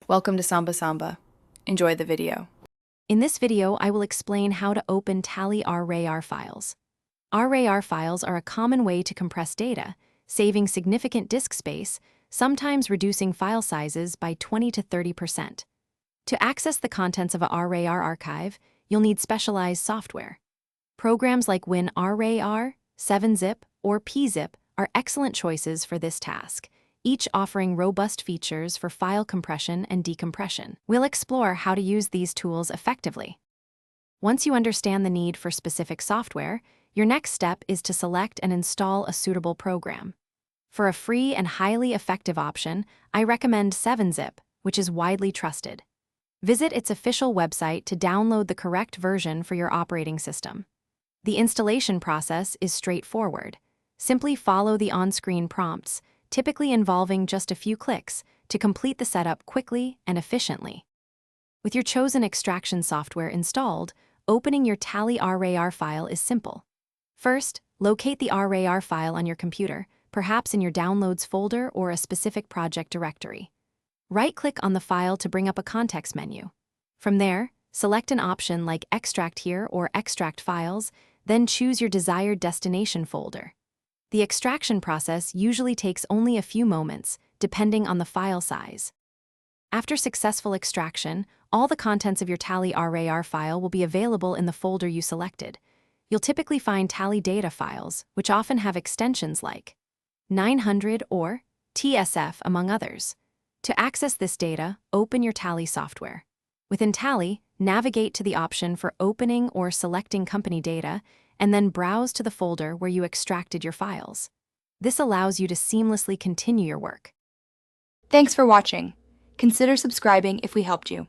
Welcome to Samba Samba. Enjoy the video. In this video, I will explain how to open Tally RAR files. RAR files are a common way to compress data, saving significant disk space, sometimes reducing file sizes by 20 to 30%. To access the contents of a RAR archive, you'll need specialized software. Programs like WinRAR, 7-Zip, or pzip are excellent choices for this task, each offering robust features for file compression and decompression. We'll explore how to use these tools effectively. Once you understand the need for specific software, your next step is to select and install a suitable program. For a free and highly effective option, I recommend 7-Zip, which is widely trusted. Visit its official website to download the correct version for your operating system. The installation process is straightforward. Simply follow the on-screen prompts, typically involving just a few clicks, to complete the setup quickly and efficiently. With your chosen extraction software installed, opening your Tally RAR file is simple. First, locate the RAR file on your computer, perhaps in your Downloads folder or a specific project directory. Right-click on the file to bring up a context menu. From there, select an option like Extract Here or Extract Files, then choose your desired destination folder. The extraction process usually takes only a few moments, depending on the file size. After successful extraction, all the contents of your Tally RAR file will be available in the folder you selected. You'll typically find Tally data files, which often have extensions like 900 or TSF, among others. To access this data, open your Tally software. Within Tally, navigate to the option for opening or selecting company data, and then browse to the folder where you extracted your files. This allows you to seamlessly continue your work. Thanks for watching. Consider subscribing if we helped you.